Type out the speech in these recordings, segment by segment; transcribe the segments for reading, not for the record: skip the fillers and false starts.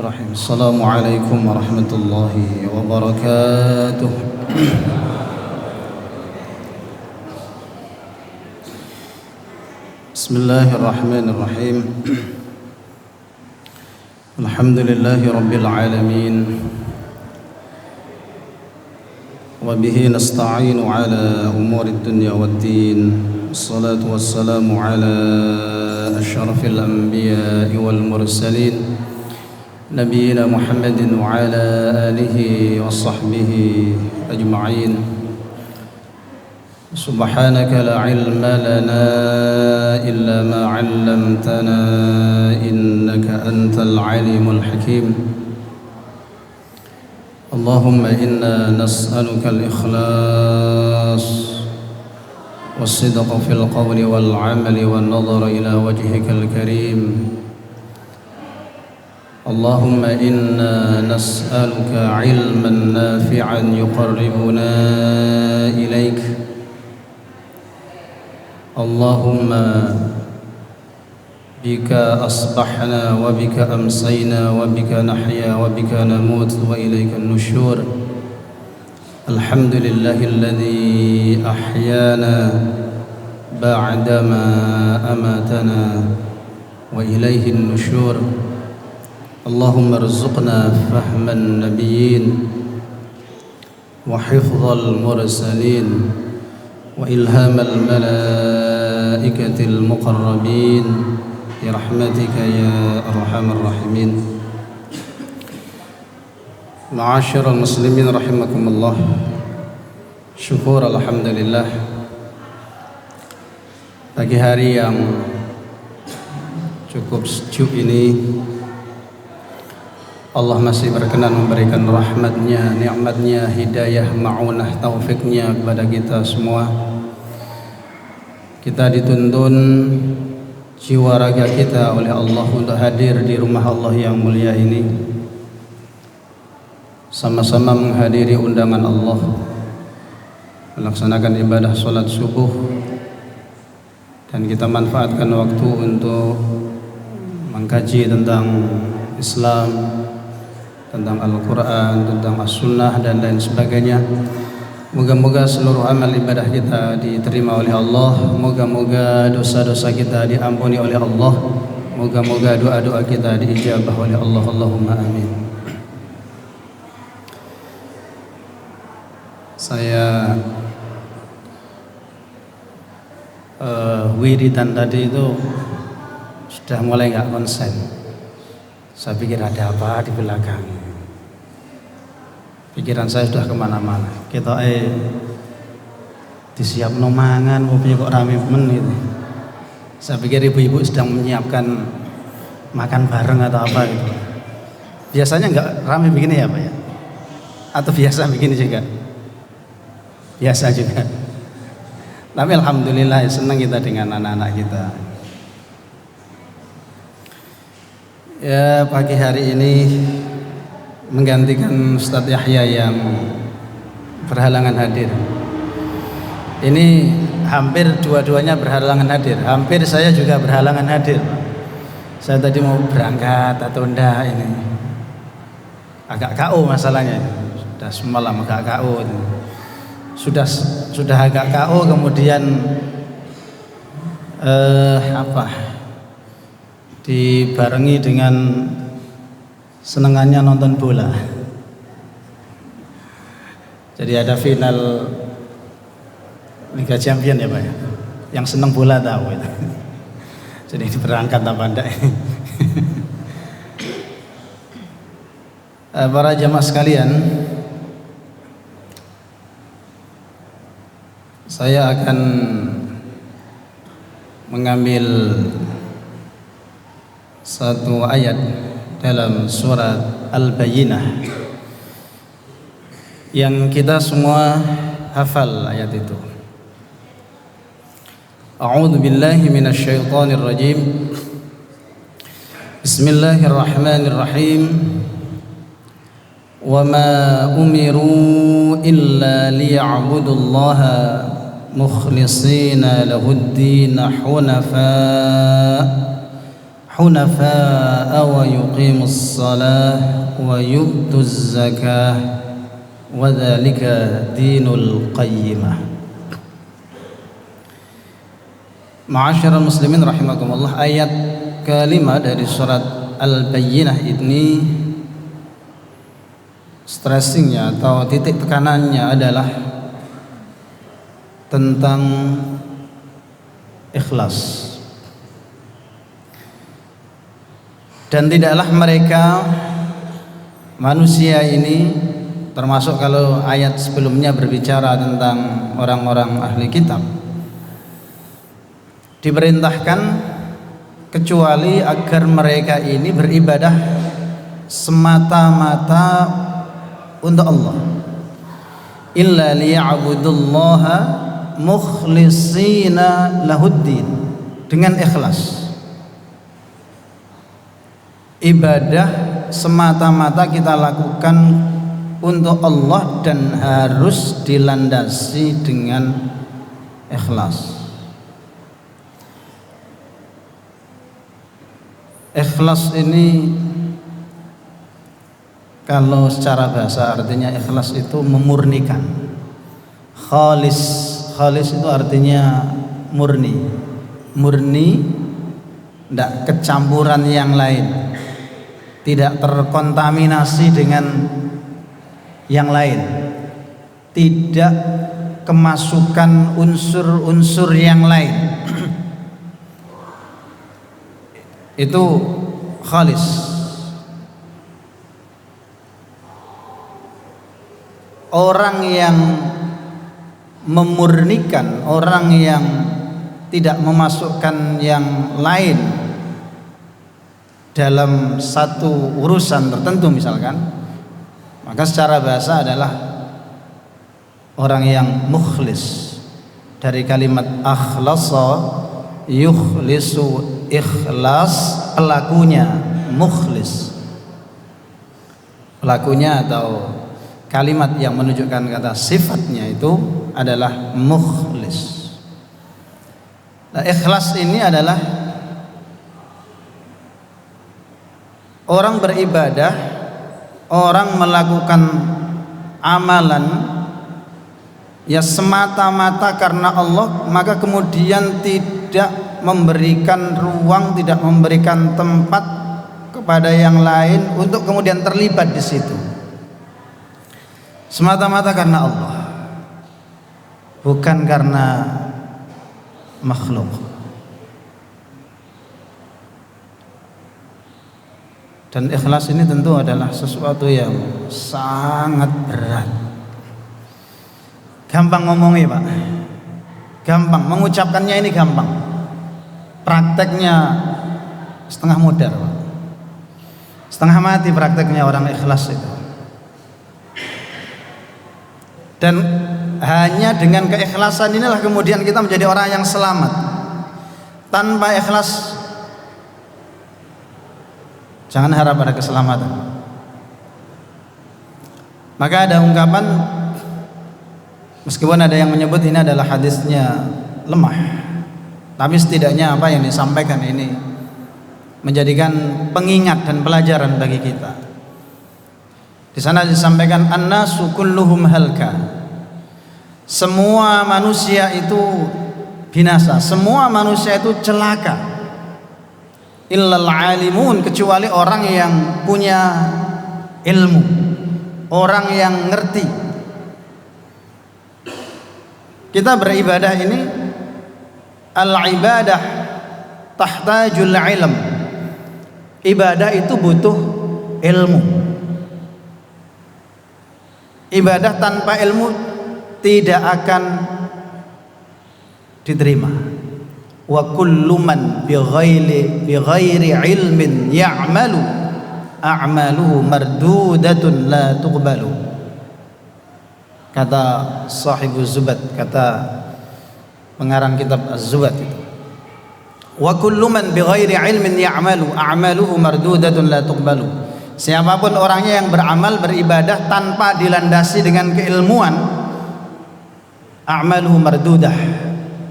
Bismillahirrahmanirrahim. Assalamualaikum warahmatullahi wabarakatuh. Bismillahirrahmanirrahim. Alhamdulillahi rabbil alamin. Wa bihi nasta'inu ala umuri dunya waddin. Wassalatu wassalamu ala asyrafil anbiya'i wal mursalin نبينا محمد وعلى آله وصحبه أجمعين. سبحانك لا علم لنا إلا ما علمتنا إنك أنت العليم الحكيم. اللهم إنا نسألك الإخلاص والصدق في القول والعمل والنظر إلى وجهك الكريم. اللهم إنا نسألك علما نافعا يقربنا إليك. اللهم بك أصبحنا وبك أمسينا وبك نحيا وبك نموت وإليك النشور. الحمد لله الذي أحيانا بعدما أماتنا وإليه النشور. اللهم ارزقنا فهم النبيين وحفظ المرسلين وإلهام الملائكة المقربين برحمتك يا أرحم الراحمين. معاشر المسلمين رحمكم الله. Syukur alhamdulillah, pagi hari yang cukup sejuk ini Allah masih berkenan memberikan rahmatnya, nikmatnya, hidayah, ma'unah, taufiknya kepada kita semua. Kita dituntun jiwa raga kita oleh Allah untuk hadir di rumah Allah yang mulia ini, sama-sama menghadiri undangan Allah, melaksanakan ibadah sholat subuh, dan kita manfaatkan waktu untuk mengkaji tentang Islam, tentang Al-Quran, tentang As-Sunnah dan lain sebagainya. Moga-moga seluruh amal ibadah kita diterima oleh Allah. Moga-moga dosa-dosa kita diampuni oleh Allah. Moga-moga doa-doa kita diijabah oleh Allah. Allahumma amin. Saya wiridan tadi itu sudah mulai nggak konsen. Saya pikir ada apa di belakang. Pikiran saya sudah kemana-mana. Kita disiap nomangan, mobilnya kok rame men gitu. Saya pikir ibu-ibu sedang menyiapkan makan bareng atau apa gitu. Biasanya nggak rame begini ya Pak ya? Atau biasa begini juga? Biasa juga. Tapi alhamdulillah senang kita dengan anak-anak kita. Ya, pagi hari ini menggantikan Ustadz Yahya yang berhalangan hadir. Ini hampir dua-duanya berhalangan hadir. Hampir saya juga berhalangan hadir. Saya tadi mau berangkat atau enggak ini. Agak KO masalahnya. Sudah semalam agak KO. Sudah agak KO, kemudian dibarengi dengan senengannya nonton bola. Jadi ada final Liga Champion ya Pak ya. Yang seneng bola tahu itu. Jadi berangkat apa enggak. Para jamaah sekalian, saya akan mengambil satu ayat dalam surat Al-Bayyinah yang kita semua hafal ayat itu. A'udzu billahi minasy syaithanir rajim. Bismillahirrahmanirrahim. Wa ma umiru illa liya'budullaha mukhlishina lahud-din hunafa hunafa'a wa yuqimus shalah wa yu'tuz zakah wa dzalika dinul qayyimah. Ma'asyiral muslimin rahimakumullah, ayat kelima dari surat Al-Bayyinah ini stressingnya atau titik tekanannya adalah tentang ikhlas. Dan tidaklah mereka manusia ini, termasuk kalau ayat sebelumnya berbicara tentang orang-orang ahli kitab, diperintahkan kecuali agar mereka ini beribadah semata-mata untuk Allah. Illa liya'budullaha mukhlishina lahuddin, dengan ikhlas. Ibadah semata-mata kita lakukan untuk Allah dan harus dilandasi dengan ikhlas. Ikhlas ini kalau secara bahasa artinya ikhlas itu memurnikan. Khalis itu artinya murni. Murni, tidak kecampuran yang lain, tidak terkontaminasi dengan yang lain, tidak kemasukan unsur-unsur yang lain. Itu khalis. Orang yang memurnikan, orang yang tidak memasukkan yang lain dalam satu urusan tertentu misalkan, maka secara bahasa adalah orang yang mukhlis. Dari kalimat akhlasa yukhlisu, ikhlas, pelakunya mukhlis. Pelakunya atau kalimat yang menunjukkan kata sifatnya itu adalah mukhlis. Nah, ikhlas ini adalah orang beribadah, orang melakukan amalan ya semata-mata karena Allah, maka kemudian tidak memberikan ruang, tidak memberikan tempat kepada yang lain untuk kemudian terlibat di situ. Semata-mata karena Allah, bukan karena makhluk. Dan ikhlas ini tentu adalah sesuatu yang sangat berat. Gampang ngomongnya Pak, gampang, mengucapkannya ini gampang, prakteknya setengah modar Pak. Setengah mati prakteknya orang ikhlas itu. Dan hanya dengan keikhlasan inilah kemudian kita menjadi orang yang selamat. Tanpa ikhlas jangan harap ada keselamatan. Maka ada ungkapan, meskipun ada yang menyebut ini adalah hadisnya lemah, tapi setidaknya apa yang disampaikan ini menjadikan pengingat dan pelajaran bagi kita. Di sana disampaikan annasu kulluhum halka. Semua manusia itu binasa, semua manusia itu celaka. Illal alimun, kecuali orang yang punya ilmu, orang yang ngerti. Kita beribadah ini al-ibadah tahtajul ilm. Ibadah itu butuh ilmu. Ibadah tanpa ilmu tidak akan diterima. Wa kullu man bighairi ilmin ya'malu a'maluhu mardudatun la tuqbalu. Kata Sahibuz Zubat, kata pengarang kitab Az-Zubat itu. Wa kullu man bighairi ilmin ya'malu a'maluhu mardudatun la tuqbalu. Siapapun orangnya yang beramal, beribadah tanpa dilandasi dengan keilmuan, a'maluhu mardudah,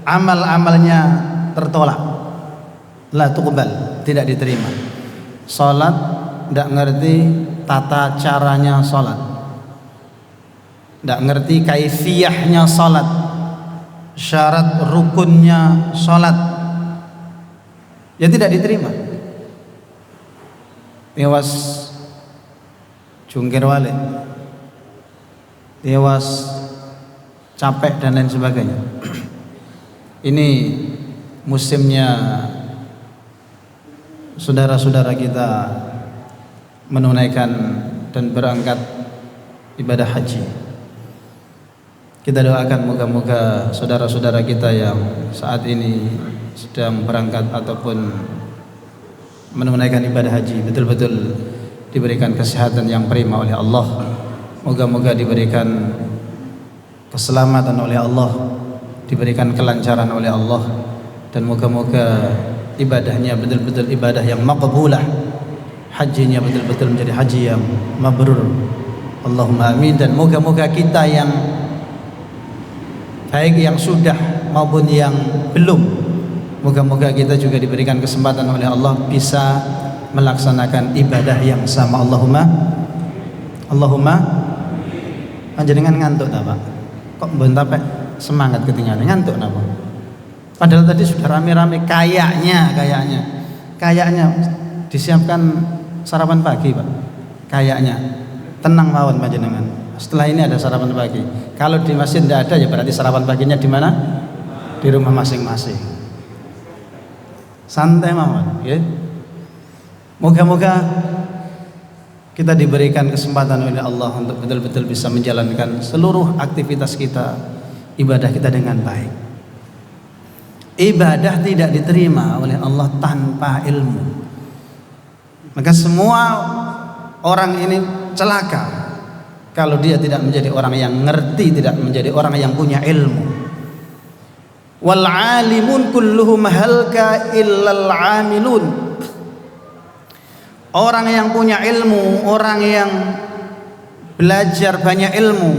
amal-amalnya tertolak. la tuqbal, tidak diterima. Salat tidak ngerti tata caranya salat, tidak ngerti kaifiyahnya salat, syarat rukunnya salat, ya tidak diterima. Tewas jungkir balik, tewas capek dan lain sebagainya. Ini musimnya saudara-saudara kita menunaikan dan berangkat ibadah haji. Kita doakan moga-moga saudara-saudara kita yang saat ini sedang berangkat ataupun menunaikan ibadah haji betul-betul diberikan kesehatan yang prima oleh Allah. Moga-moga diberikan keselamatan oleh Allah, diberikan kelancaran oleh Allah, dan moga-moga ibadahnya betul-betul ibadah yang maqbulah, hajinya betul-betul menjadi haji yang mabrur. Allahumma amin. Dan moga-moga kita yang baik yang sudah maupun yang belum, moga-moga kita juga diberikan kesempatan oleh Allah bisa melaksanakan ibadah yang sama. Allahumma panjenengan ngantuk tak Pak? Kok bentar semangat ketinggalan ngantuk napa? Padahal tadi sudah rame-rame, kayaknya disiapkan sarapan pagi Pak. Kayaknya tenang mawon panjenengan. Setelah ini ada sarapan pagi. Kalau di masjid tidak ada ya berarti sarapan paginya di mana? Di rumah masing-masing. Santai mawon, ya. Moga-moga kita diberikan kesempatan oleh Allah untuk betul-betul bisa menjalankan seluruh aktivitas kita, ibadah kita dengan baik. Ibadah tidak diterima oleh Allah tanpa ilmu. Maka semua orang ini celaka kalau dia tidak menjadi orang yang ngerti, tidak menjadi orang yang punya ilmu. Wal alimun kulluhum halka illal amilun. Orang yang punya ilmu, orang yang belajar banyak ilmu,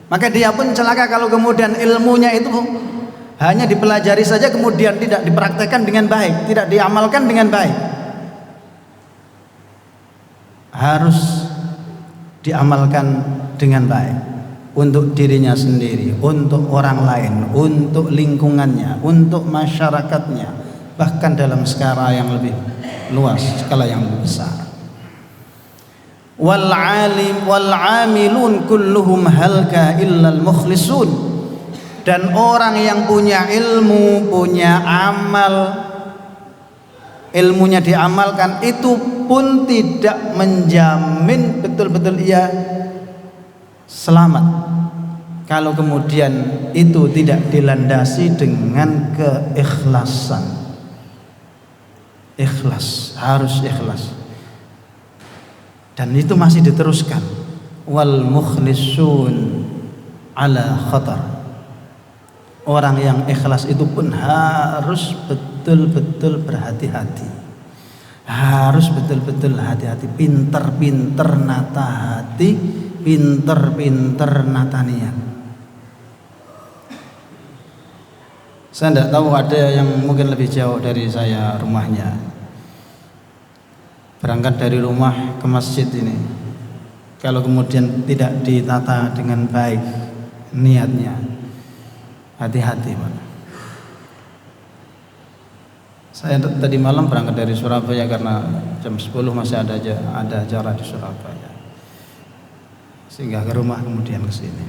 maka dia pun celaka kalau kemudian ilmunya itu hanya dipelajari saja kemudian tidak dipraktekkan dengan baik, tidak diamalkan dengan baik. Harus diamalkan dengan baik untuk dirinya sendiri, untuk orang lain, untuk lingkungannya, untuk masyarakatnya, bahkan dalam skala yang lebih luas, skala yang lebih besar. Wal amilun kulluhum halka illal mukhlisun. Dan orang yang punya ilmu, punya amal, ilmunya diamalkan, itu pun tidak menjamin betul-betul ia selamat kalau kemudian itu tidak dilandasi dengan keikhlasan. Ikhlas, harus ikhlas. Dan itu masih diteruskan. Wal mukhlisun ala khatar. Orang yang ikhlas itu pun harus betul-betul berhati-hati. Harus betul-betul hati-hati, pinter-pinter nata hati, pinter-pinter nata niat. Saya tidak tahu, ada yang mungkin lebih jauh dari saya rumahnya, berangkat dari rumah ke masjid ini, kalau kemudian tidak ditata dengan baik niatnya, hati-hati Pak. Saya tadi malam berangkat dari Surabaya karena jam 10 masih ada acara di Surabaya, sehingga ke rumah kemudian ke sini.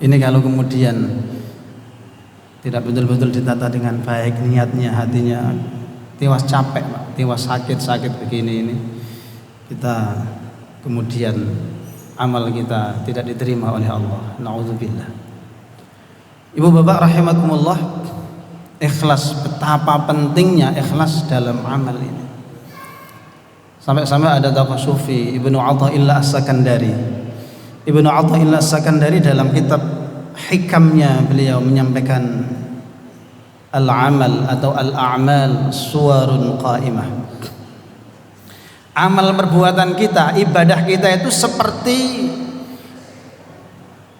Ini kalau kemudian tidak betul-betul ditata dengan baik niatnya, hatinya, tewas capek Pak, tewas sakit begini ini, kita kemudian amal kita tidak diterima oleh Allah. Na'udzubillah. Ibu bapak rahimakumullah, ikhlas, betapa pentingnya ikhlas dalam amal ini. Sampai-sampai ada tokoh sufi Ibnu Athaillah As-Sakandari. Ibnu Athaillah As-Sakandari dalam kitab hikamnya beliau menyampaikan al-amal atau al-a'mal suwarun qa'imah. Amal perbuatan kita, ibadah kita itu seperti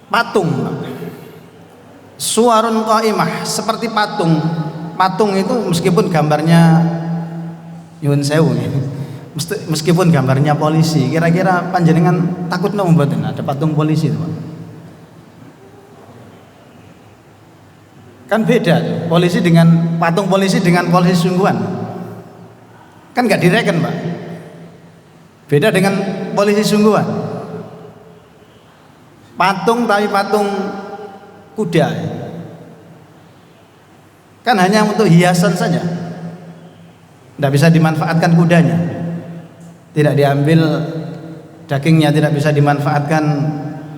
patung. Suwarun qa'imah, seperti patung patung itu meskipun gambarnya nyuwun sewu ya. Meskipun gambarnya polisi, kira-kira panjenengan takut nopo mboten ada patung polisi itu, Pak? Kan beda polisi dengan patung polisi dengan polisi sungguhan. Kan nggak direken, Pak. Beda dengan polisi sungguhan. Patung tapi patung kuda. Kan hanya untuk hiasan saja. Tidak bisa dimanfaatkan kudanya. Tidak diambil dagingnya, tidak bisa dimanfaatkan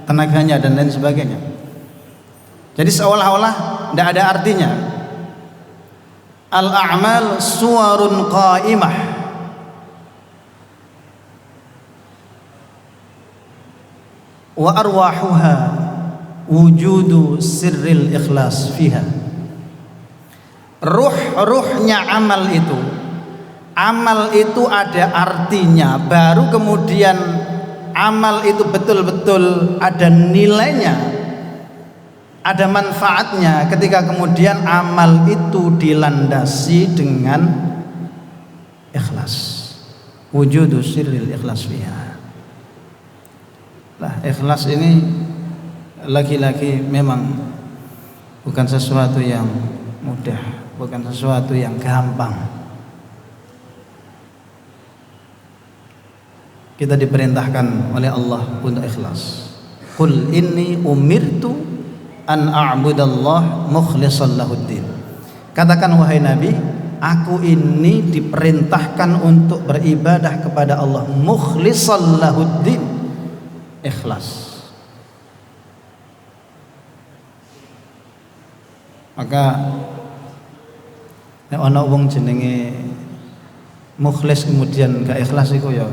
tenaganya dan lain sebagainya. Jadi seolah-olah tidak ada artinya. Al-a'mal suwarun qa'imah. Wa arwahuha wujudu sirril ikhlas fiha. Ruhnya amal itu ada artinya, baru kemudian amal itu betul-betul ada nilainya, ada manfaatnya ketika kemudian amal itu dilandasi dengan ikhlas. Wujudu sirril ikhlas fiha. Lah, ikhlas ini lagi-lagi memang bukan sesuatu yang mudah, bukan sesuatu yang gampang. Kita diperintahkan oleh Allah untuk ikhlas. Qul inni umirtu an a'budallah mukhlishan lahuddin. Katakan wahai Nabi, aku ini diperintahkan untuk beribadah kepada Allah mukhlishan lahuddin, ikhlas. Maka nek ana wong jenenge mukhlis kemudian gak ikhlas iku ya.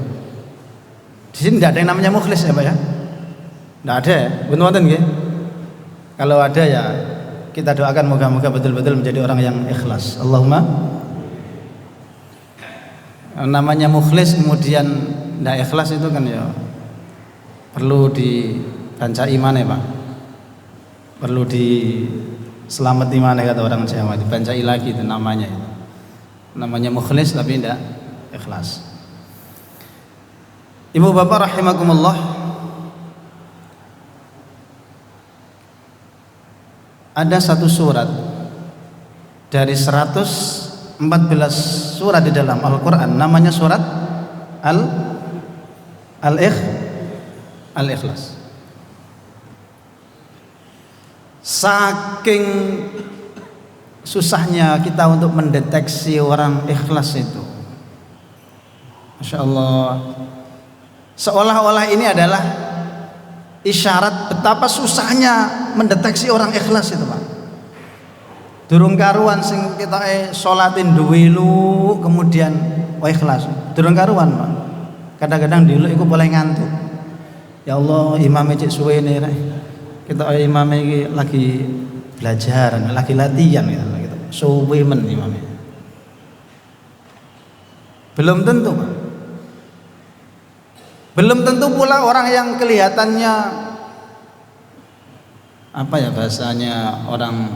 Di sini tidak ada yang namanya mukhlis ya, Pak ya. Tidak ada ya, betul nggih. Kalau ada ya kita doakan moga-moga betul-betul menjadi orang yang ikhlas. Allahumma. Namanya mukhlis kemudian tidak ikhlas itu kan ya perlu dibanca iman ya, Pak. Perlu di selamat iman kata orang Jawa, dibancai lagi itu namanya. Namanya mukhlis tapi tidak ikhlas. Ibu bapak rahimakumullah, ada satu surat dari 114 surat di dalam Al-Quran, namanya surat Al-Ikhlas. Saking susahnya kita untuk mendeteksi orang ikhlas itu, Masya Allah, seolah-olah ini adalah isyarat betapa susahnya mendeteksi orang ikhlas itu, Pak. Durung karuan sing kita sholatin duwilu kemudian ikhlas, durung karuan, Pak. Kadang-kadang dulu iku boleh ngantuk. Ya Allah, imamnya cek suwe nih, kita imamnya lagi belajar, lagi latihan gitu. Suwe men imamnya. Belum tentu, Pak. Belum tentu pula orang yang kelihatannya apa ya bahasanya, orang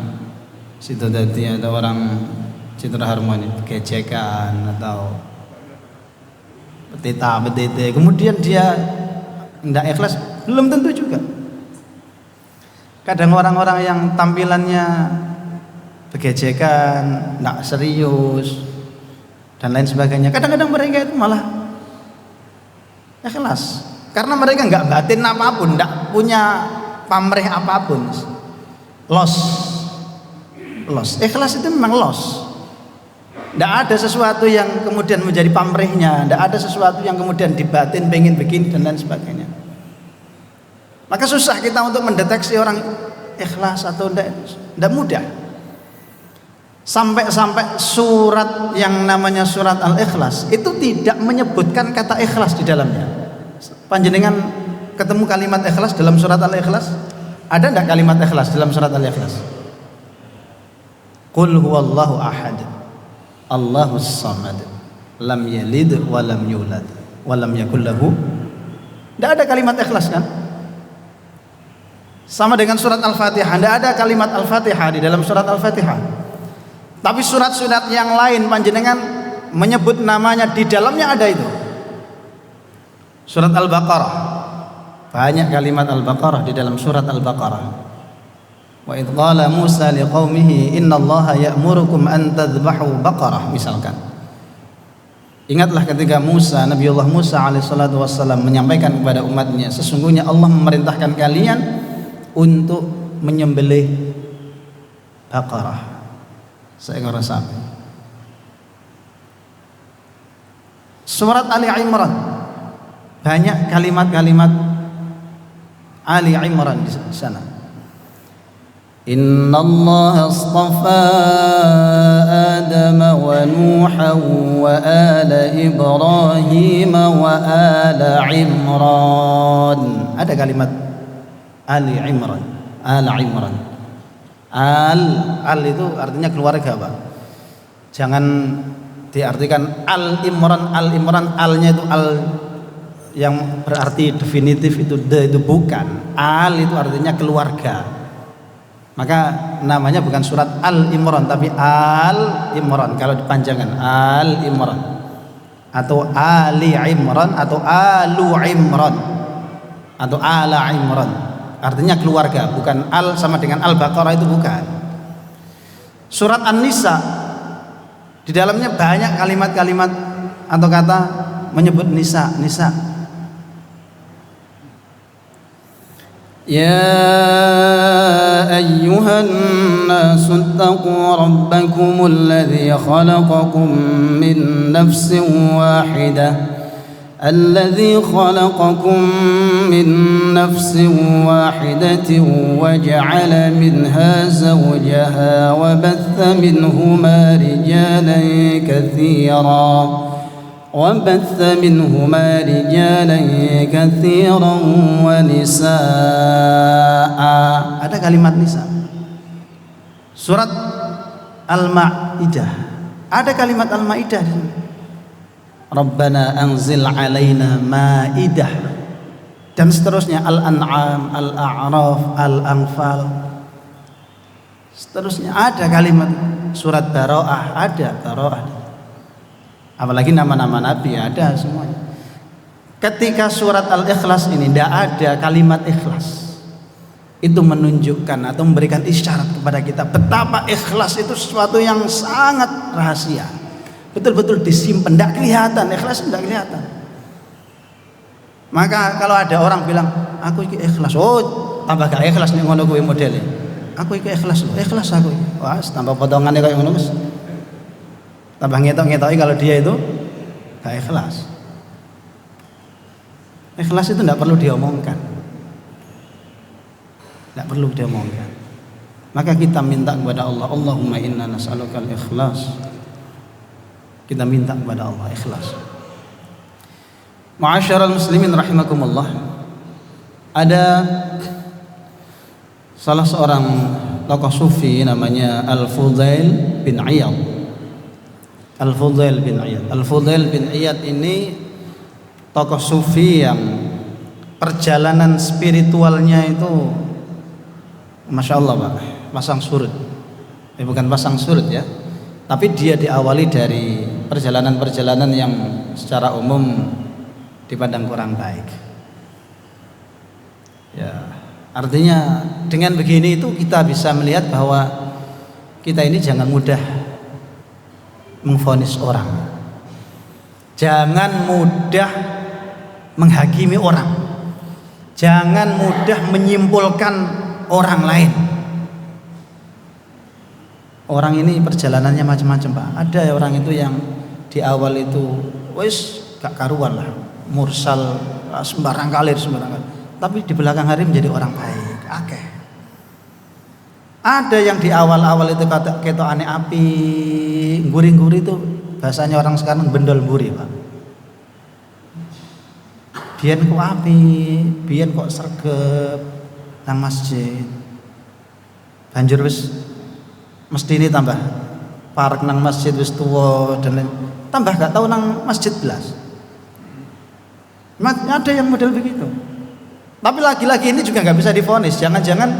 situ tadi atau orang citra harmoni, gejekan atau betete, kemudian dia tidak ikhlas, belum tentu juga. Kadang orang-orang yang tampilannya begejekan, tidak serius dan lain sebagainya, kadang-kadang mereka itu malah ikhlas karena mereka nggak batin apapun, nggak punya pamrih apapun. Los. Ikhlas itu memang los. Nggak ada sesuatu yang kemudian menjadi pamrihnya, nggak ada sesuatu yang kemudian dibatin pengen begini dan lain sebagainya. Maka susah kita untuk mendeteksi orang ikhlas atau tidak mudah. Sampai surat yang namanya surat Al-Ikhlas itu tidak menyebutkan kata ikhlas di dalamnya. Panjenengan ketemu kalimat ikhlas dalam surat Al-Ikhlas? Ada tidak kalimat ikhlas dalam surat Al-Ikhlas? Qul huwallahu ahad, Allahus samad, lam yalid wa lam yulad wa lam yakul lahu. Tidak ada kalimat ikhlas kan? Sama dengan surat Al-Fatihah, tidak ada kalimat Al-Fatihah di dalam surat Al-Fatihah. Tapi surat-surat yang lain panjenengan menyebut namanya di dalamnya ada itu. Surat Al-Baqarah, banyak kalimat Al-Baqarah di dalam surat Al-Baqarah. Wa idh qala Musa liqaumihi innallaha ya'murukum an tadhbahu baqarah, misalkan. Ingatlah ketika Nabiullah Musa alaihissalatu wassalam menyampaikan kepada umatnya, sesungguhnya Allah memerintahkan kalian untuk menyembelih baqarah, seekor sapi. Surat Ali Imran, banyak kalimat-kalimat Ali Imran di sana. Inna Allah astafa Adam wa Nuha wa ala Ibrahim wa ala Imran. Ada kalimat Ali Imran, Al Imran. Al itu artinya keluarga, Pak. Jangan diartikan Al Imran. Al Imran, alnya itu al yang berarti definitif, itu itu bukan. Al itu artinya keluarga. Maka namanya bukan surat Al Imran tapi Al Imran kalau dipanjangkan, Al Imran atau Ali Imran atau Alu Imran atau Ala Imran, artinya keluarga, bukan Al sama dengan Al-Baqarah, itu bukan. Surat An-Nisa, di dalamnya banyak kalimat-kalimat atau kata menyebut nisa. Ya ayyuhan nasu attaqu rabbakumul ladzi khalaqakum min nafsin wahidah الذي خلقكم من نفس واحدة وجعل منها زوجها وبث منهما رجالا كثيرا ونساء. Ada kalimat nisa. Surat Al-Maidah, ada kalimat Al-Maidah di sini. Rabbana anzil alaina maidah, dan seterusnya. Al-An'am, Al-A'raf, Al-Anfal, seterusnya ada kalimat. Surat Bara'ah ada, Bara'ah. Apalagi nama-nama Nabi ada semuanya. Ketika surat Al-Ikhlas ini tidak ada kalimat ikhlas, itu menunjukkan atau memberikan isyarat kepada kita betapa ikhlas itu sesuatu yang sangat rahasia, betul-betul disimpan, tidak kelihatan. Ikhlas tidak kelihatan. Maka kalau ada orang bilang aku iki ikhlas, oh tambah gak ikhlas nih ngono kuwi modele. Aku iki ikhlas, ikhlas aku. Wah, tambah potongannya kayak ngono Mas. Tambah ngetok-ngetoki kalau dia itu gak ikhlas. Ikhlas itu tidak perlu diomongkan. Tidak perlu diomongkan. Maka kita minta kepada Allah, Allahumma inna nas'alukal ikhlas. Kita minta kepada Allah ikhlas. Ma'asyiral muslimin rahimakumullah. Ada salah seorang tokoh sufi namanya Al-Fudail bin Iyad. Al-Fudail bin Iyad. Al-Fudail bin Iyad ini tokoh sufi yang perjalanan spiritualnya itu Masya Allah, Pak, pasang surut. Bukan pasang surut ya, tapi dia diawali dari perjalanan-perjalanan yang secara umum dipandang kurang baik. Ya, artinya dengan begini itu kita bisa melihat bahwa kita ini jangan mudah memvonis orang, jangan mudah menghakimi orang, jangan mudah menyimpulkan orang lain. Orang ini perjalanannya macam-macam, Pak. Ada orang itu yang di awal itu wis gak karuan lah, mursal, sembarang kalir, tapi di belakang hari menjadi orang baik. Akeh. Ada yang di awal-awal itu kata ketok aneh api, guri-guri itu bahasanya orang sekarang bendol guri, Pak. Biyen kok api, biyen kok sregep nang masjid. Banjur wis mesti ini tambah parek nang masjid wis tuwa dan tambah gak tahu nang masjid belas. Ada yang model begitu. Tapi lagi-lagi ini juga nggak bisa divonis. Jangan-jangan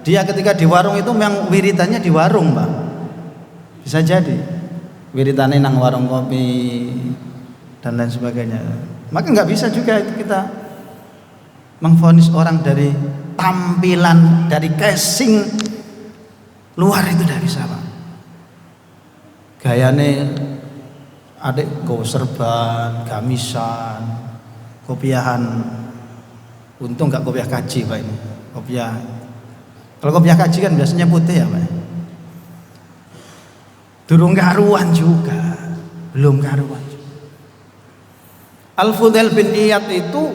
dia ketika di warung itu memang wiridannya di warung, Pak. Bisa jadi wiritane nang warung kopi dan lain sebagainya. Maka nggak bisa juga itu kita mengvonis orang dari tampilan, dari casing luar, itu tidak bisa Pak. Gayane adik go serban, gamisan, kopiahan. Untung nggak kopiah kaji Pak ini. Kopiah. Kalau kopiah kaji kan biasanya putih ya Pak. Durung karuan juga, belum karuan. Al-Fudail bin Iyad itu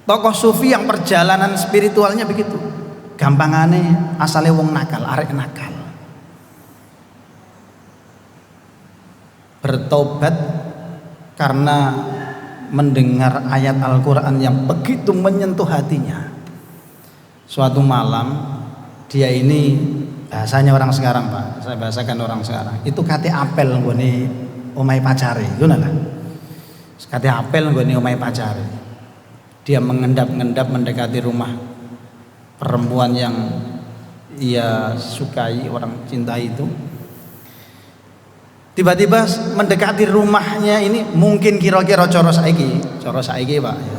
tokoh sufi yang perjalanan spiritualnya begitu. Gampangane asale wong nakal, arek nakal. Bertobat karena mendengar ayat Al-Quran yang begitu menyentuh hatinya. Suatu malam dia ini, bahasanya orang sekarang Pak, saya bahasakan orang sekarang, itu kate apel nggone omahe pacare, ngono lah. Kate apel nggone omahe pacare. Dia mengendap-endap mendekati rumah perempuan yang ia sukai, orang cintai itu. Tiba-tiba mendekati rumahnya ini, mungkin kira-kira coro saiki Pak ya.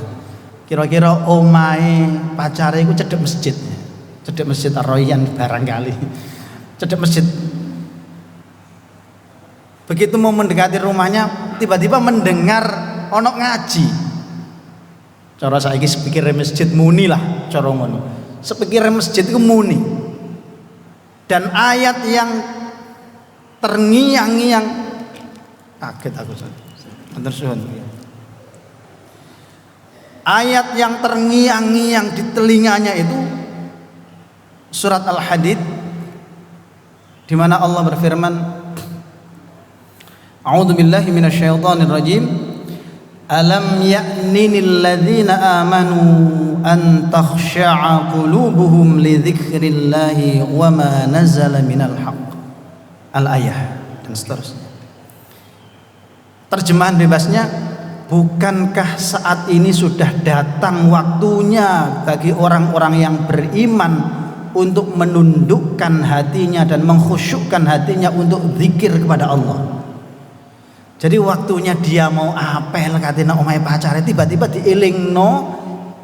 Kira-kira omahe pacare iku cedhek masjid. Cedhek masjid Ar-Rayyan barangkali. Cedhek masjid. Begitu mau mendekati rumahnya, tiba-tiba mendengar ono ngaji. Cara saiki sepikire masjid muni lah, cara ngono. Sepikire masjid itu muni. Dan ayat yang terngiang-ngiang, kaget aku saja. Ayat yang terngiang-ngiang di telinganya itu surat Al-Hadid, di mana Allah berfirman, A'udzubillahi minasyaitonirrajim, alam ya'ninil ladzina amanu an takhsha'a qulubuhum li dzikrillahi wa ma nazala minal haqq. Al-ayah dan seterusnya. Terjemahan bebasnya, bukankah saat ini sudah datang waktunya bagi orang-orang yang beriman untuk menundukkan hatinya dan mengkhusyukkan hatinya untuk zikir kepada Allah. Jadi waktunya dia mau apel katina omahe pacare, tiba-tiba dielingno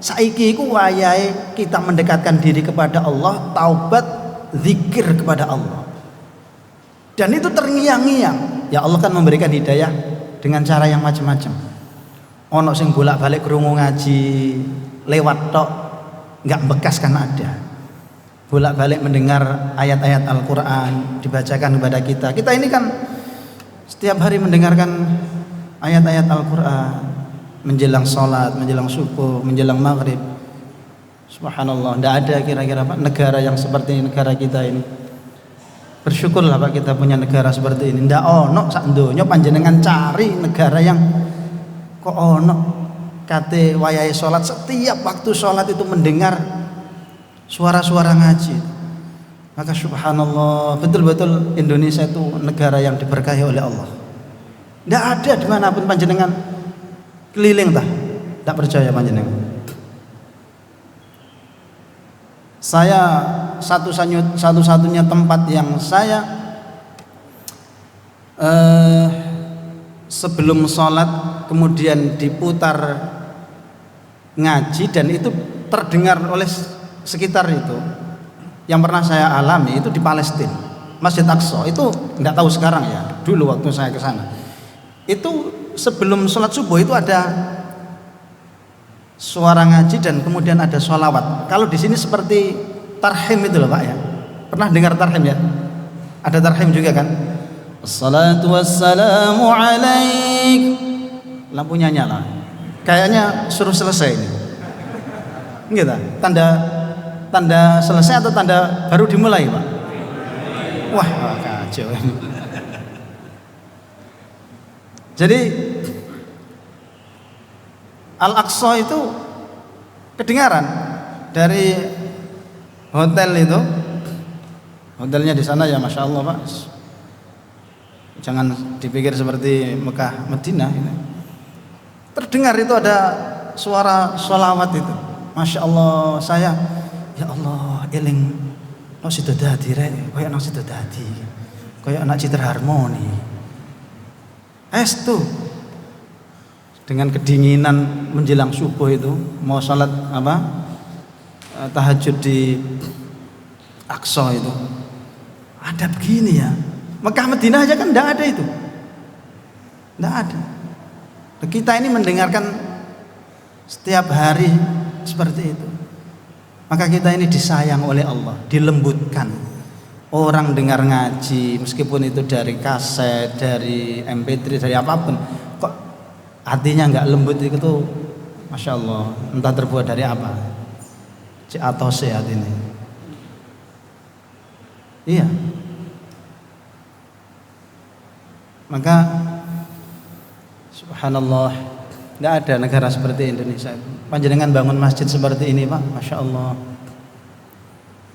saiki iku wayahe kita mendekatkan diri kepada Allah, taubat, zikir kepada Allah. Dan itu terngiang-ngiang. Ya Allah kan memberikan hidayah dengan cara yang macam-macam. Ono sing bolak-balik krungu ngaji lewat tok, enggak bekas kan ada. Bolak-balik mendengar ayat-ayat Al-Quran dibacakan kepada kita. Kita ini kan setiap hari mendengarkan ayat-ayat Al-Quran, menjelang sholat, menjelang subuh, menjelang maghrib. Subhanallah, tidak ada kira-kira Pak negara yang seperti negara kita ini. Bersyukurlah Pak kita punya negara seperti ini. Ndak ono sak donya panjenengan cari negara yang kok ono kate wayahe sholat, setiap waktu sholat itu mendengar suara-suara ngaji. Maka subhanallah, betul-betul Indonesia itu negara yang diberkahi oleh Allah. Ndak ada dimanapun panjenengan keliling tah, tak percaya panjenengan. Saya satu-satunya tempat yang saya sebelum sholat kemudian diputar ngaji dan itu terdengar oleh sekitar itu, yang pernah saya alami itu di Palestina, Masjid Aqsa. Itu nggak tahu sekarang ya, dulu waktu saya ke sana itu sebelum sholat subuh itu ada suara ngaji dan kemudian ada sholawat. Kalau di sini seperti tarhim itu loh Pak ya, pernah dengar tarhim ya? Ada tarhim juga kan? Assalatu wassalamu alaik, lampunya nyala, kayaknya suruh selesai ini gitu. Tanda selesai atau tanda baru dimulai Pak? Wah kacau. Jadi Al-Aqsa itu kedengaran dari hotel itu. Hotelnya di sana ya Masya Allah Pak, jangan dipikir seperti Mekah Madinah gitu. Terdengar itu ada suara sholawat itu. Masya Allah, saya ya Allah eling no sido dadi rek, koyo nang sido dadi. kayak anak Citra Harmoni. Tuh dengan kedinginan menjelang subuh itu mau salat tahajud di Aqsa itu ada begini ya. Mekah Madinah aja kan enggak ada itu. Enggak ada. Kita ini mendengarkan setiap hari seperti itu. Maka kita ini disayang oleh Allah, dilembutkan. Orang dengar ngaji meskipun itu dari kaset, dari MP3, dari apapun, kok hatinya enggak lembut itu tuh, Masya Allah, entah terbuat dari apa. C atau C hati ini. Iya. Maka subhanallah, tidak ada negara seperti Indonesia. Panjenengan bangun masjid seperti ini Pak, Masya Allah,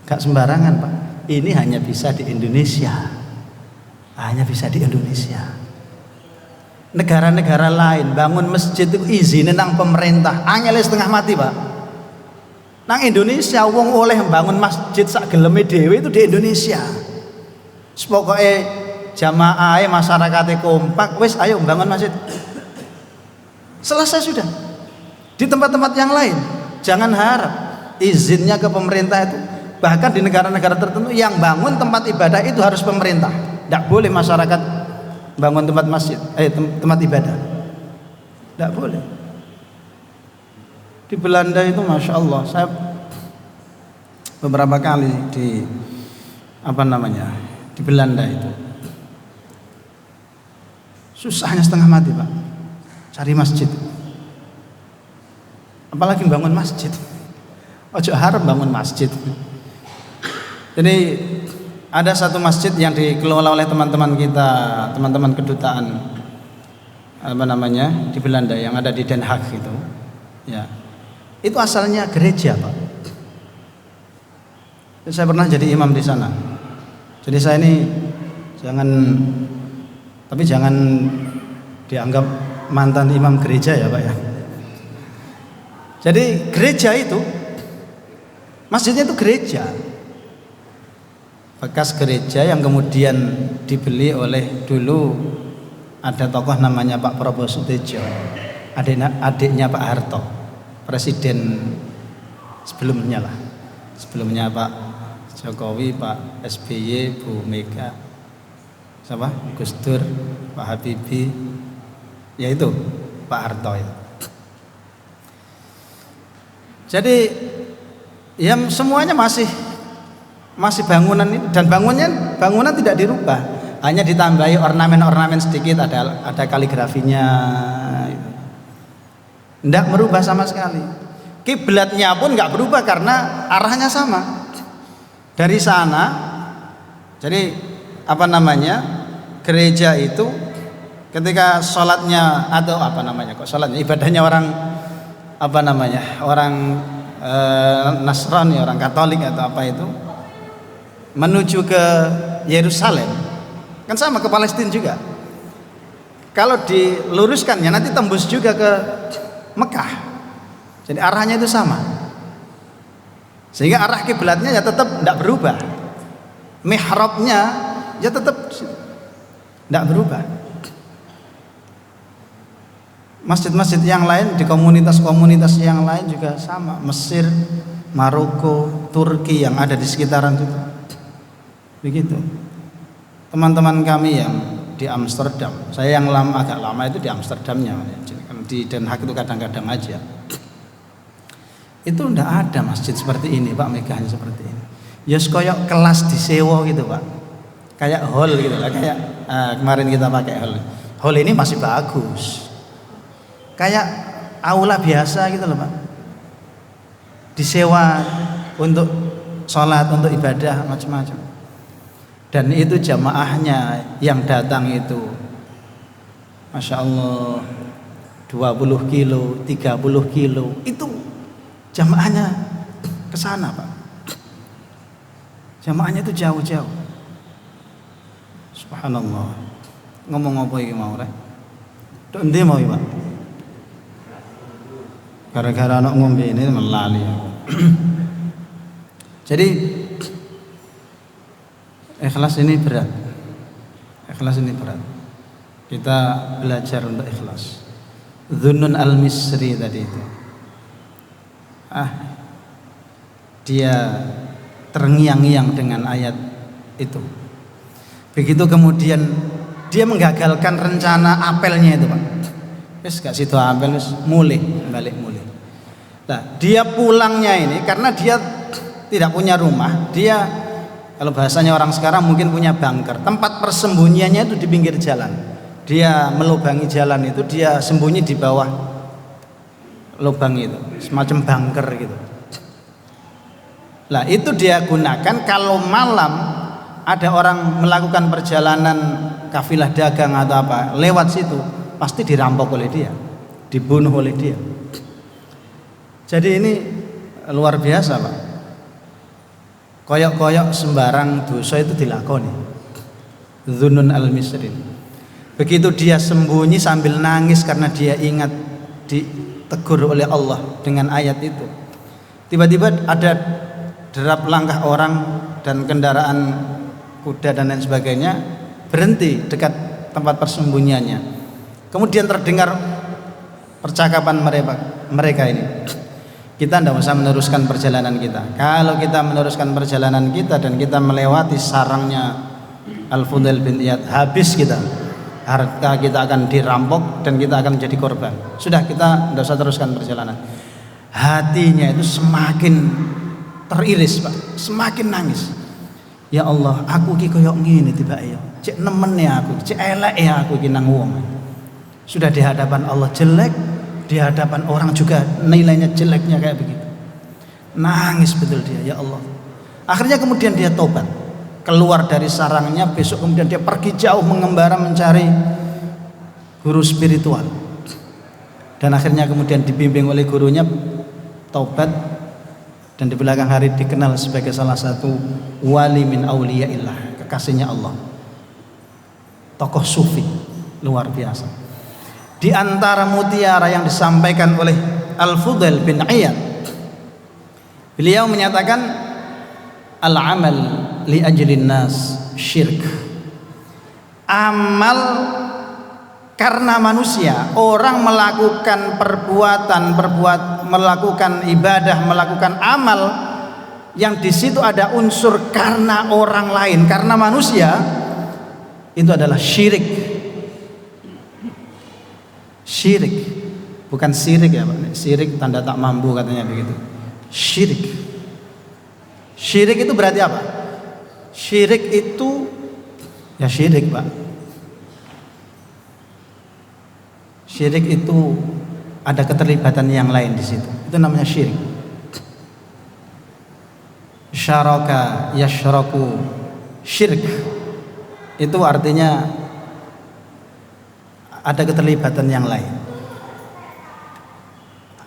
gak sembarangan Pak. Ini hanya bisa di Indonesia. Hanya bisa di Indonesia. Negara-negara lain bangun masjid itu izinin nang pemerintah, angel setengah mati Pak. Nang Indonesia wong oleh bangun masjid sak geleme dhewe itu di Indonesia. Pokoke jamaah masyarakatnya kompak, wis ayo bangun masjid. Selesai sudah. Di tempat-tempat yang lain jangan harap izinnya ke pemerintah itu. Bahkan di negara-negara tertentu yang bangun tempat ibadah itu harus pemerintah. Tidak boleh masyarakat bangun tempat masjid, tempat ibadah. Tidak boleh. Di Belanda itu Masya Allah, saya beberapa kali di di Belanda itu susahnya setengah mati Pak cari masjid, apalagi bangun masjid. Ojo harap bangun masjid. Jadi ada satu masjid yang dikelola oleh teman-teman kita, teman-teman kedutaan di Belanda yang ada di Den Haag itu, ya, itu asalnya gereja Pak. Saya pernah jadi imam di sana. Jadi saya ini jangan dianggap mantan imam gereja ya Pak ya. Jadi gereja itu, masjidnya itu gereja, bekas gereja yang kemudian dibeli oleh, dulu ada tokoh namanya Pak Prabowo Sutejo, adiknya Pak Harto, presiden sebelumnya Pak Jokowi, Pak SBY, Bu Mega, Gus Dur, Pak Habibie, yaitu Pak Harto itu. Jadi ya semuanya masih bangunan ini, dan bangunan tidak dirubah, hanya ditambahi ornamen-ornamen sedikit, ada kaligrafinya. Tidak merubah sama sekali. Kiblatnya pun nggak berubah karena arahnya sama. Dari sana, jadi gereja itu ketika sholatnya atau ibadahnya orang Nasrani, orang Katolik atau apa itu, menuju ke Yerusalem, kan sama ke Palestina juga. Kalau diluruskan ya nanti tembus juga ke Mekah. Jadi arahnya itu sama, sehingga arah kiblatnya ya tetap tidak berubah, mihrabnya ya tetap tidak berubah. Masjid-masjid yang lain di komunitas-komunitas yang lain juga sama, Mesir, Maroko, Turki yang ada di sekitaran itu. Begitu. Teman-teman kami yang di Amsterdam, saya yang agak lama itu di Amsterdamnya, di Den Haag itu kadang-kadang aja. Itu ndak ada masjid seperti ini Pak, megahnya seperti ini. Ya koyok kelas disewa gitu Pak, kayak hall gitu lah, kayak kemarin kita pakai hall. Hall ini masih bagus, kayak aula biasa gitu loh Pak, disewa untuk sholat, untuk ibadah macam-macam. Dan itu jamaahnya yang datang itu Masya Allah 20 kilo, 30 kilo, itu jamaahnya ke sana Pak. Jamaahnya itu jauh-jauh. Subhanallah. Ngomong apa iki mau rek? Tok endi mau Pak? Gara-gara anak ngombe ini melali. Jadi ikhlas ini berat. Ikhlas ini berat. Kita belajar untuk ikhlas. Dhunnun al-Misri tadi itu. Dia terngiang-ngiang dengan ayat itu. Begitu kemudian dia menggagalkan rencana apelnya itu, Pak. Wis gak situ apel, wis balik mulai. Nah, dia pulangnya ini karena dia tidak punya rumah, dia kalau bahasanya orang sekarang mungkin punya bunker. Tempat persembunyiannya itu di pinggir jalan. Dia melubangi jalan itu, dia sembunyi di bawah lubang itu, semacam bunker gitu. Lah itu dia gunakan kalau malam ada orang melakukan perjalanan kafilah dagang atau apa lewat situ, pasti dirampok oleh dia, dibunuh oleh dia. Jadi ini luar biasa, Pak. Koyok-koyok sembarang dosa itu dilakoni. Dhunnun al-Misrin. Begitu dia sembunyi sambil nangis karena dia ingat ditegur oleh Allah dengan ayat itu. Tiba-tiba ada derap langkah orang dan kendaraan kuda dan lain sebagainya berhenti dekat tempat persembunyiannya. Kemudian terdengar percakapan mereka ini. Kita tidak usah meneruskan perjalanan kita. Kalau kita meneruskan perjalanan kita dan kita melewati sarangnya Al-Fudail bin Iyad, habis kita. Harta kita akan dirampok dan kita akan menjadi korban. Sudah, kita tidak usah teruskan perjalanan. Hatinya itu semakin teriris, Pak. Semakin nangis. Ya Allah, aku ki koyok ngene tiba ya. Cek nemen ya aku, cek elek ya aku ki nang wong. Sudah di hadapan Allah jelek, di hadapan orang juga nilainya jeleknya kayak begitu. Nangis betul dia, ya Allah. Akhirnya kemudian dia tobat, keluar dari sarangnya. Besok kemudian dia pergi jauh mengembara mencari guru spiritual. Dan akhirnya kemudian dibimbing oleh gurunya, taubat, dan di belakang hari dikenal sebagai salah satu wali min auliyaillah, kekasihnya Allah, tokoh sufi luar biasa. Di antara mutiara yang disampaikan oleh Al-Fudail bin Iyad, beliau menyatakan al-amal li ajlin nas syirk. Amal karena manusia, orang melakukan melakukan ibadah, melakukan amal yang di situ ada unsur karena orang lain, karena manusia, itu adalah syirik. Syirik, bukan sirik ya Pak. Sirik tanda tak mampu katanya begitu. Syirik. Syirik itu berarti apa? Syirik itu ya syirik, Pak. Syirik itu ada keterlibatan yang lain di situ. Itu namanya syirik. Syaraka yashraku, syirik itu artinya ada keterlibatan yang lain.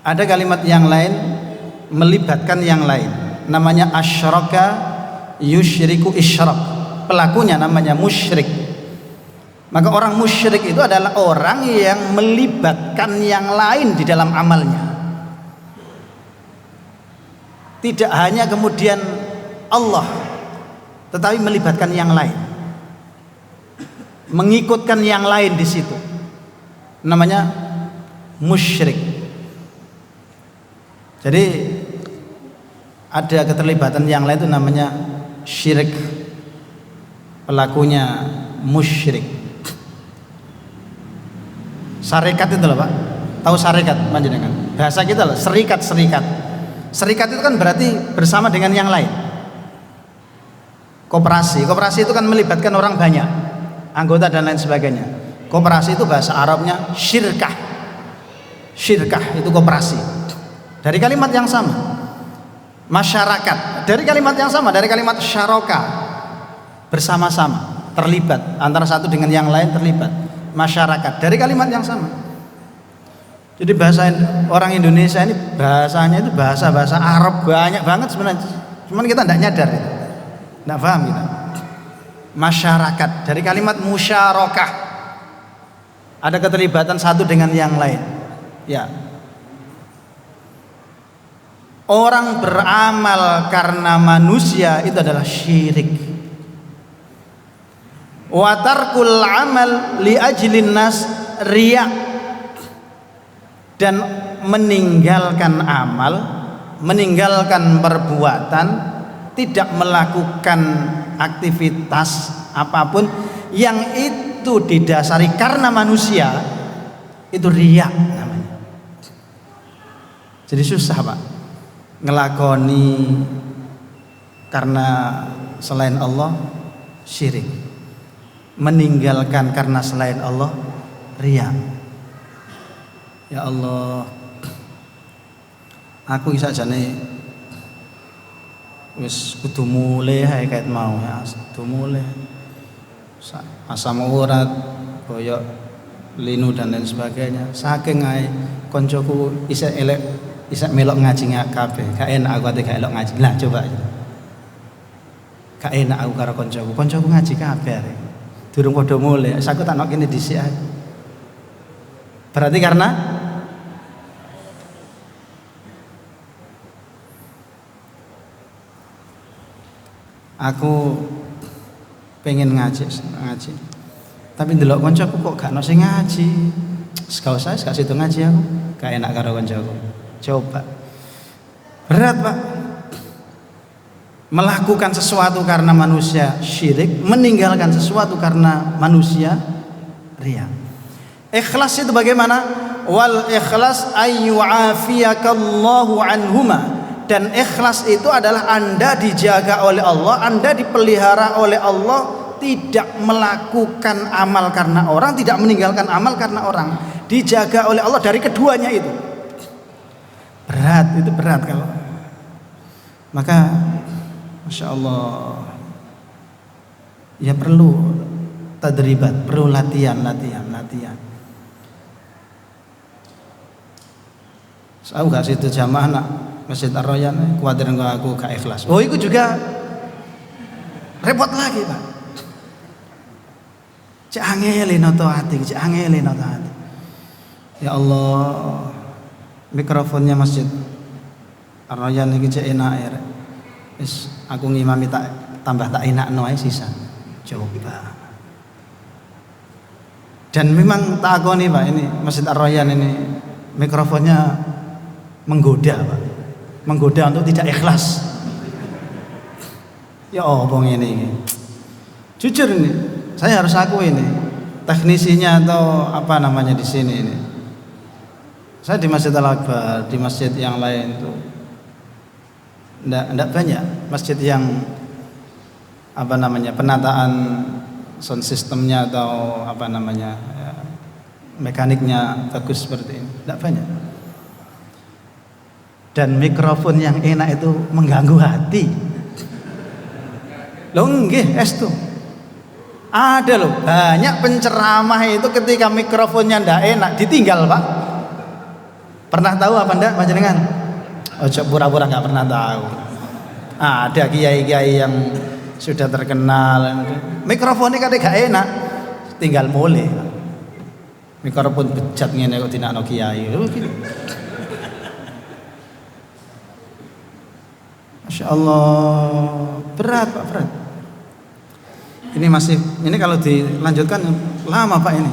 Ada kalimat yang lain melibatkan yang lain, namanya asyraka yusyriku isyrak. Pelakunya namanya musyrik. Maka orang musyrik itu adalah orang yang melibatkan yang lain di dalam amalnya. Tidak hanya kemudian Allah, tetapi melibatkan yang lain, mengikutkan yang lain di situ. Namanya musyrik. Jadi ada keterlibatan yang lain itu namanya syirik. Pelakunya musyrik. Syarikat itu loh Pak. Tahu syarikat panjenengan? Bahasa kita loh, serikat. Serikat itu kan berarti bersama dengan yang lain. Koperasi itu kan melibatkan orang banyak, anggota dan lain sebagainya. Koperasi itu bahasa Arabnya syirkah. Syirkah itu koperasi. Dari kalimat yang sama. Masyarakat dari kalimat yang sama, dari kalimat syaraka, bersama-sama, terlibat antara satu dengan yang lain, terlibat. Masyarakat dari kalimat yang sama. Jadi bahasa orang Indonesia ini bahasanya itu bahasa Arab banyak banget sebenarnya. Cuman kita tidak nyadar itu. Tidak paham kita. Masyarakat dari kalimat musyarakah. Ada keterlibatan satu dengan yang lain. Ya. Orang beramal karena manusia itu adalah syirik. wa tarkul amal li ajlin nas riya, dan meninggalkan amal, meninggalkan perbuatan, tidak melakukan aktivitas apapun yang itu didasari karena manusia, itu riya namanya. Jadi susah Pak ngelakoni karena selain Allah, syirik. Meninggalkan karena selain Allah, riya. Ya Allah, aku bisa jane wis kudu mulai hae kait mau ya, kudu mulai. Asam urat, koyok linu dan lain sebagainya. Saking ae koncoku isek elek, isek melok ngaji kabeh. Gak enak aku ate gak elok ngaji. Lah coba. Gak enak aku karo koncoku. Koncoku ngaji kabeh. Durung padha mulai. Aku tak nok kene dhisik ae. Berarti karena aku pengen ngaji, tapi ndelok koncoku kok gak ono sing ngaji. Gak usah, gak sido ngaji aku. Gak enak karo koncoku. Coba. Berat, Pak. Melakukan sesuatu karena manusia syirik, meninggalkan sesuatu karena manusia riya. Ikhlas itu bagaimana? Wal ikhlas ayyu'afiyakallahu anhuma. Dan ikhlas itu adalah Anda dijaga oleh Allah, Anda dipelihara oleh Allah, tidak melakukan amal karena orang, tidak meninggalkan amal karena orang, dijaga oleh Allah dari keduanya itu. Berat, itu berat kalau. Maka Masya Allah, ya perlu tadribat, perlu latihan. Aku gak situ jamaah nak Masjid Ar-Rayyan, kuatir aku gak ikhlas. Oh, itu juga repot lagi, Pak. Cek angelin atau hati. Ya Allah, mikrofonnya Masjid Ar-Rayyan iki cek enak ya. Wis aku ngimami tak tambah tak enakno ae sisa. Coba. Dan memang tak akoni Pak, ini Masjid Ar-Rayyan ini mikrofonnya menggoda, Pak. Menggoda untuk tidak ikhlas. Ya Allah, ini. Jujur ini, saya harus akui ini. Teknisinya atau apa namanya di sini ini. Saya di Masjid Al-Akbar, di masjid yang lain itu enggak banyak masjid yang apa namanya penataan sound systemnya atau apa namanya ya, mekaniknya bagus seperti ini, enggak banyak. Dan mikrofon yang enak itu mengganggu hati. Loh nggih, estu. Ada loh, banyak penceramah itu ketika mikrofonnya ndak enak ditinggal, Pak. Pernah tahu apa ndak panjenengan? Ojo pura-pura nggak pernah tahu. Ada kiai-kiai yang sudah terkenal, mikrofonnya kadang gak enak, tinggal mulai. Mikrofon bejat ngene kok dinakno kiai. Masya Allah, berat Pak, berat. Ini kalau dilanjutkan lama Pak ini.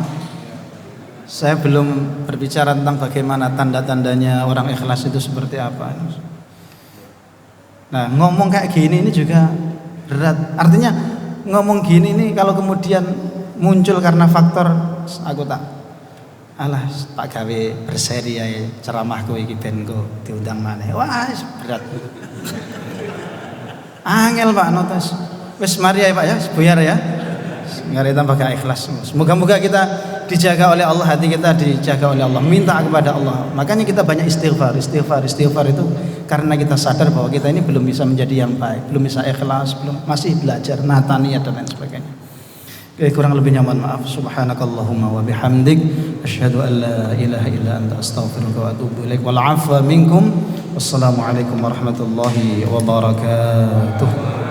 Saya belum berbicara tentang bagaimana tanda-tandanya orang ikhlas itu seperti apa. Nah, ngomong kayak gini ini juga berat. Artinya ngomong gini ini kalau kemudian muncul karena faktor aku tak gawe berseri ya ceramahku iki ben go diundang maneh. Wah, berat. Angel Pak notas. Wis mari ya Pak ya, buyar ya. Ngare tambah gak ikhlas. Semoga-moga kita dijaga oleh Allah, hati kita dijaga oleh Allah, minta kepada Allah. Makanya kita banyak istighfar itu karena kita sadar bahwa kita ini belum bisa menjadi yang baik, belum bisa ikhlas, masih belajar nata niat dan lain sebagainya. Kurang lebihnya mohon maaf. Subhanakallahumma wa bihamdik asyhadu an la ilaha illa anta astaghfiruka wa atubu ilaik. Wal 'afwa minkum. Wassalamualaikum warahmatullahi wabarakatuh.